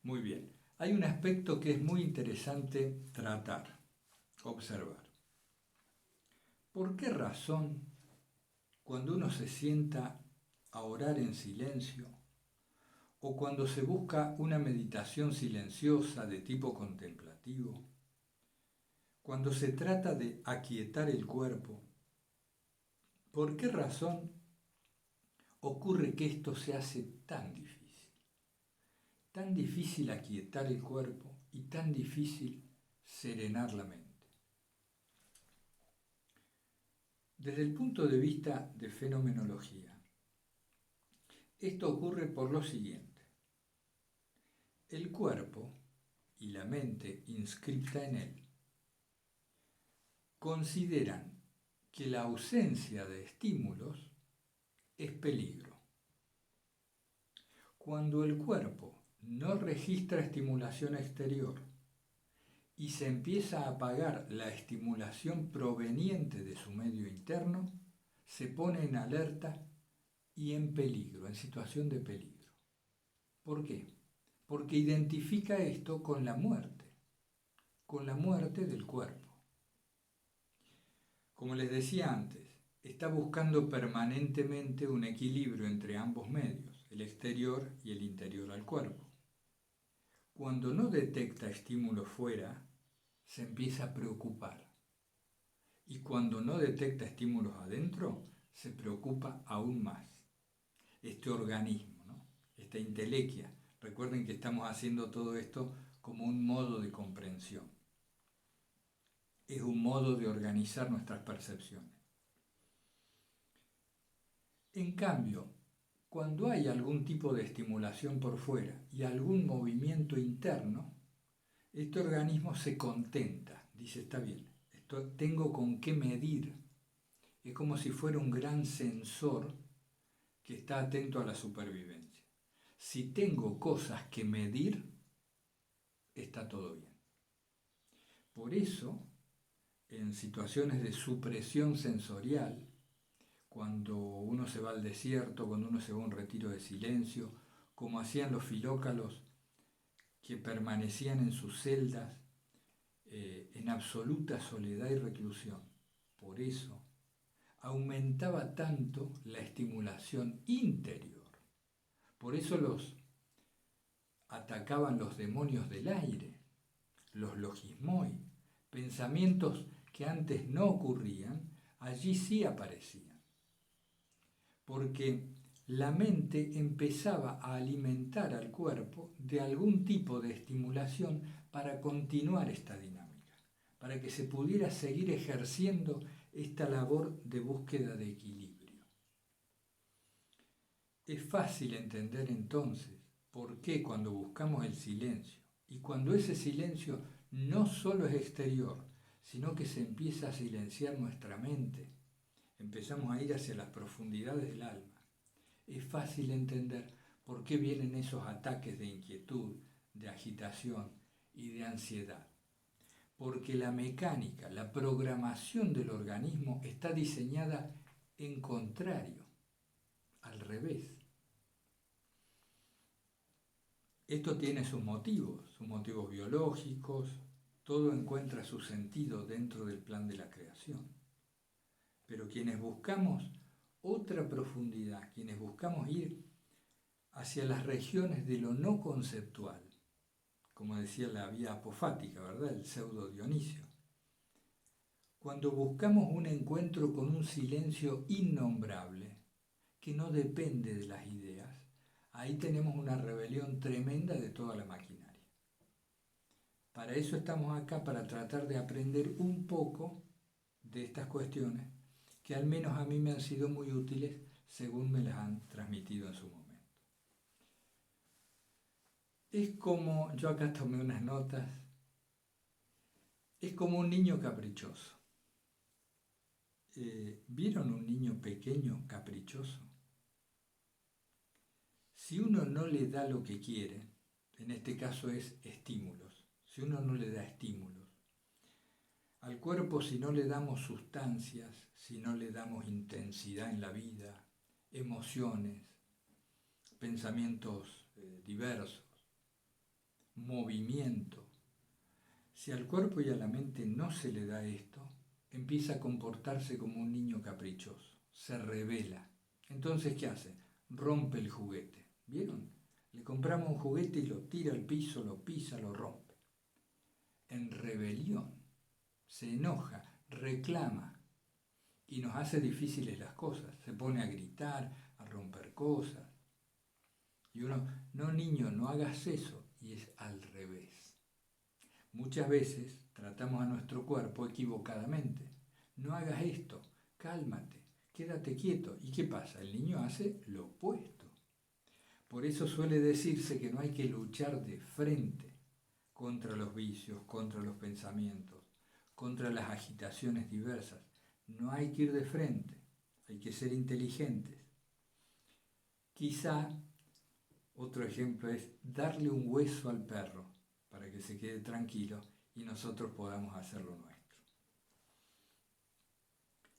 Muy bien. Hay un aspecto que es muy interesante tratar, observar. ¿Por qué razón, cuando uno se sienta a orar en silencio, o cuando se busca una meditación silenciosa de tipo contemplativo, cuando se trata de aquietar el cuerpo, por qué razón ocurre que esto se hace tan difícil? Tan difícil aquietar el cuerpo y tan difícil serenar la mente. Desde el punto de vista de fenomenología, esto ocurre por lo siguiente. El cuerpo y la mente inscripta en él consideran que la ausencia de estímulos es peligro. Cuando el cuerpo no registra estimulación exterior y se empieza a apagar la estimulación proveniente de su medio interno, se pone en alerta y en peligro, en situación de peligro. ¿Por qué? Porque identifica esto con la muerte del cuerpo. Como les decía antes, está buscando permanentemente un equilibrio entre ambos medios, el exterior y el interior al cuerpo. Cuando no detecta estímulos fuera, se empieza a preocupar. Y cuando no detecta estímulos adentro, se preocupa aún más. Este organismo, ¿no? Esta intelequia. Recuerden que estamos haciendo todo esto como un modo de comprensión. Es un modo de organizar nuestras percepciones. En cambio, cuando hay algún tipo de estimulación por fuera y algún movimiento interno, este organismo se contenta, dice, está bien, tengo con qué medir. Es como si fuera un gran sensor que está atento a la supervivencia. Si tengo cosas que medir, está todo bien. Por eso, en situaciones de supresión sensorial, cuando uno se va al desierto, cuando uno se va a un retiro de silencio, como hacían los filócalos que permanecían en sus celdas en absoluta soledad y reclusión. Por eso aumentaba tanto la estimulación interior. Por eso los atacaban los demonios del aire, los logismoi, pensamientos que antes no ocurrían, allí sí aparecían. Porque la mente empezaba a alimentar al cuerpo de algún tipo de estimulación para continuar esta dinámica, para que se pudiera seguir ejerciendo esta labor de búsqueda de equilibrio. Es fácil entender entonces por qué cuando buscamos el silencio y cuando ese silencio no solo es exterior, sino que se empieza a silenciar nuestra mente, empezamos a ir hacia las profundidades del alma. Es fácil entender por qué vienen esos ataques de inquietud, de agitación y de ansiedad. Porque la mecánica, la programación del organismo está diseñada en contrario, al revés. Esto tiene sus motivos biológicos, todo encuentra su sentido dentro del plan de la creación. Pero quienes buscamos otra profundidad, quienes buscamos ir hacia las regiones de lo no conceptual, como decía la vía apofática, ¿verdad? El pseudo Dionisio. Cuando buscamos un encuentro con un silencio innombrable, que no depende de las ideas, ahí tenemos una rebelión tremenda de toda la maquinaria. Para eso estamos acá, para tratar de aprender un poco de estas cuestiones, que al menos a mí me han sido muy útiles según me las han transmitido en su momento. Es como, yo acá tomé unas notas, es como un niño caprichoso. ¿Vieron un niño pequeño caprichoso? Si uno no le da lo que quiere, en este caso es estímulos, si uno no le da estímulos, al cuerpo si no le damos sustancias, si no le damos intensidad en la vida, emociones, pensamientos diversos, movimiento. Si al cuerpo y a la mente no se le da esto, empieza a comportarse como un niño caprichoso, se rebela. Entonces, ¿qué hace? Rompe el juguete. ¿Vieron? Le compramos un juguete y lo tira al piso, lo pisa, lo rompe. En rebelión, se enoja, reclama y nos hace difíciles las cosas. Se pone a gritar, a romper cosas. Y uno, no niño, no hagas eso. Y es al revés. Muchas veces tratamos a nuestro cuerpo equivocadamente. No hagas esto, cálmate, quédate quieto. ¿Y qué pasa? El niño hace lo opuesto. Por eso suele decirse que no hay que luchar de frente contra los vicios, contra los pensamientos, contra las agitaciones diversas. No hay que ir de frente, hay que ser inteligentes. Quizá otro ejemplo es darle un hueso al perro para que se quede tranquilo y nosotros podamos hacer lo nuestro.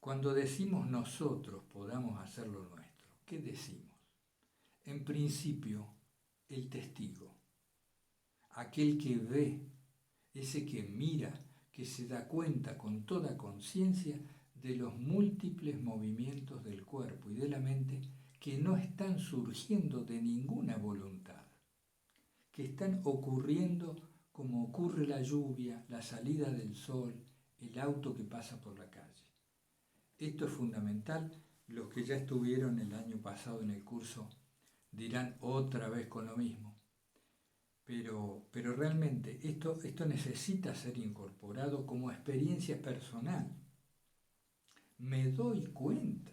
Cuando decimos nosotros podamos hacer lo nuestro, ¿qué decimos? En principio, el testigo, aquel que ve, ese que mira, que se da cuenta con toda conciencia de los múltiples movimientos del cuerpo y de la mente que no están surgiendo de ninguna voluntad, que están ocurriendo como ocurre la lluvia, la salida del sol, el auto que pasa por la calle. Esto es fundamental. Los que ya estuvieron el año pasado en el curso dirán otra vez con lo mismo. Pero realmente esto necesita ser incorporado como experiencia personal. Me doy cuenta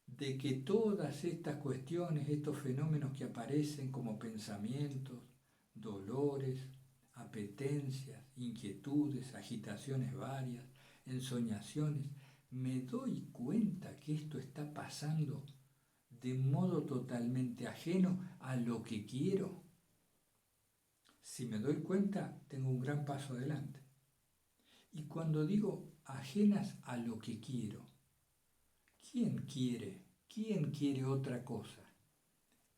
de que todas estas cuestiones, estos fenómenos que aparecen como pensamientos, dolores, apetencias, inquietudes, agitaciones varias, ensoñaciones, me doy cuenta que esto está pasando de modo totalmente ajeno a lo que quiero. Si me doy cuenta, tengo un gran paso adelante. Y cuando digo ajenas a lo que quiero, ¿quién quiere? ¿Quién quiere otra cosa?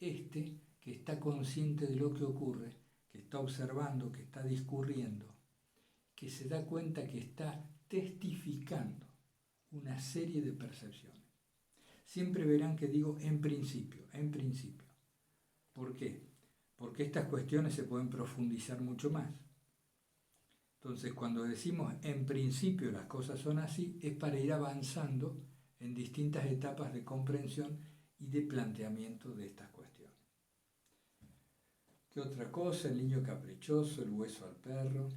Este que está consciente de lo que ocurre, que está observando, que está discurriendo, que se da cuenta que está testificando una serie de percepciones. Siempre verán que digo en principio, en principio. ¿Por qué? Porque estas cuestiones se pueden profundizar mucho más. Entonces, cuando decimos en principio las cosas son así, es para ir avanzando en distintas etapas de comprensión y de planteamiento de estas cuestiones. ¿Qué otra cosa? El niño caprichoso, el hueso al perro.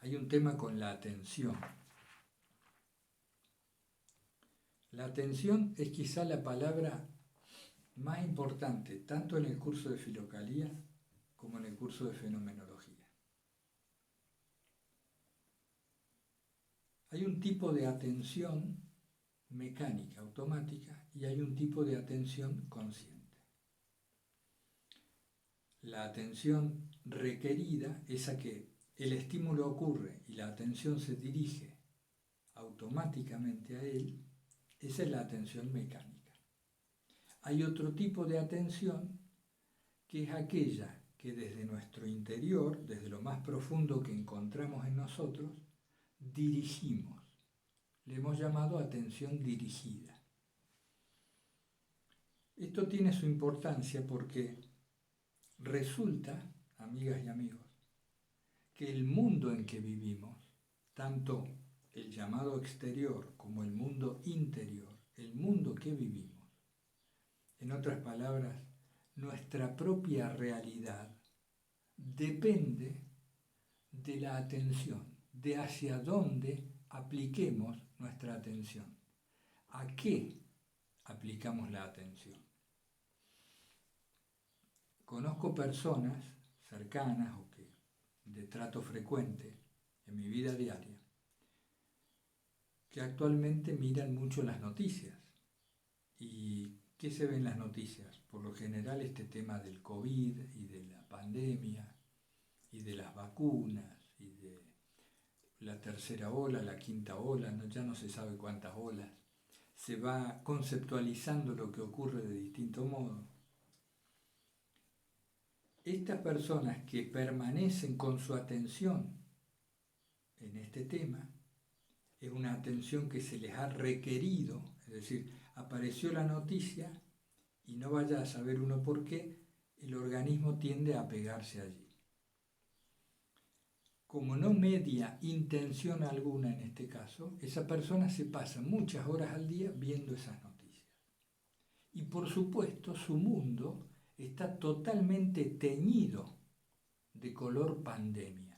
Hay un tema con la atención. La atención es quizá la palabra más importante, tanto en el curso de filocalía como en el curso de fenomenología. Hay un tipo de atención mecánica, automática, y hay un tipo de atención consciente. La atención requerida es a que el estímulo ocurre y la atención se dirige automáticamente a él, esa es la atención mecánica. Hay otro tipo de atención que es aquella que desde nuestro interior, desde lo más profundo que encontramos en nosotros, dirigimos. Le hemos llamado atención dirigida. Esto tiene su importancia porque resulta, amigas y amigos, que el mundo en que vivimos, tanto el llamado exterior como el mundo interior, el mundo que vivimos, en otras palabras, nuestra propia realidad depende de la atención, de hacia dónde apliquemos nuestra atención. ¿A qué aplicamos la atención? Conozco personas cercanas o que de trato frecuente en mi vida diaria que actualmente miran mucho las noticias. ¿Y qué se ve en las noticias? Por lo general este tema del COVID y de la pandemia y de las vacunas y de la tercera ola, la quinta ola, ya no se sabe cuántas olas. Se va conceptualizando lo que ocurre de distinto modo. estas personas que permanecen con su atención en este tema, es una atención que se les ha requerido, es decir, apareció la noticia y no vaya a saber uno por qué, el organismo tiende a pegarse allí. Como no media intención alguna en este caso, esa persona se pasa muchas horas al día viendo esas noticias. Y por supuesto su mundo está totalmente teñido de color pandemia.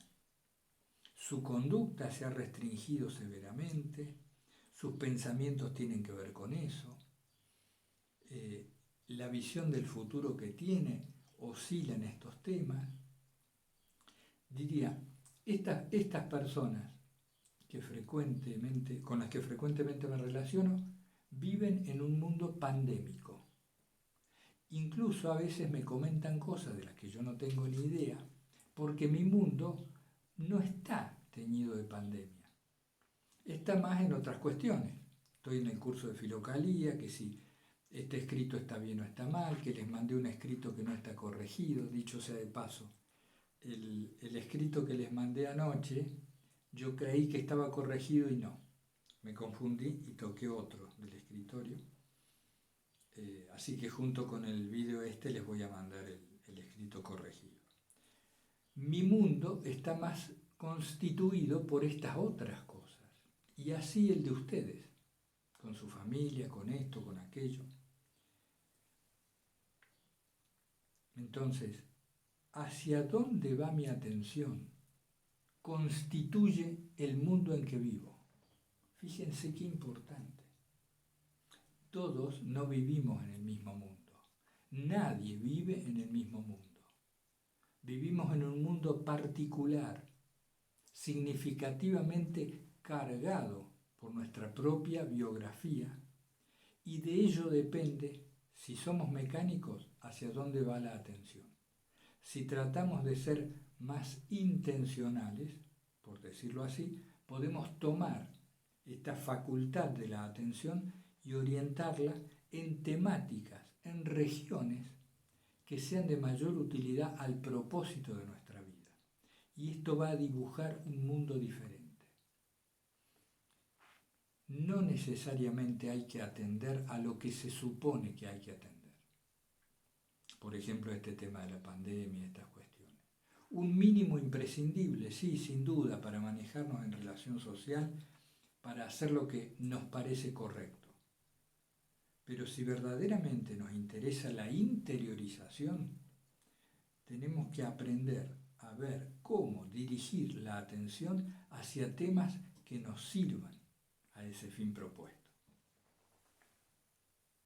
Su conducta se ha restringido severamente, sus pensamientos tienen que ver con eso, la visión del futuro que tiene oscila en estos temas. Diría, estas personas con las que frecuentemente me relaciono viven en un mundo pandémico. Incluso a veces me comentan cosas de las que yo no tengo ni idea, porque mi mundo no está teñido de pandemia. Está más en otras cuestiones. Estoy en el curso de filocalía, que si este escrito está bien o está mal, que les mandé un escrito que no está corregido, dicho sea de paso. El escrito que les mandé anoche, yo creí que estaba corregido y no. Me confundí y toqué otro del escritorio. Así que junto con el vídeo les voy a mandar el escrito corregido. Mi mundo está más constituido por estas otras cosas. Y así el de ustedes, con su familia, con esto, con aquello. Entonces, ¿hacia dónde va mi atención? Constituye el mundo en que vivo. Fíjense qué importante. Todos no vivimos en el mismo mundo. Nadie vive en el mismo mundo. Vivimos en un mundo particular, significativamente cargado por nuestra propia biografía, y de ello depende, si somos mecánicos, hacia dónde va la atención. Si tratamos de ser más intencionales, por decirlo así, podemos tomar esta facultad de la atención y orientarla en temáticas, en regiones que sean de mayor utilidad al propósito de nuestra vida. Y esto va a dibujar un mundo diferente. No necesariamente hay que atender a lo que se supone que hay que atender. Por ejemplo, este tema de la pandemia, estas cuestiones. Un mínimo imprescindible, sí, sin duda, para manejarnos en relación social, para hacer lo que nos parece correcto. Pero si verdaderamente nos interesa la interiorización, tenemos que aprender a ver cómo dirigir la atención hacia temas que nos sirvan a ese fin propuesto.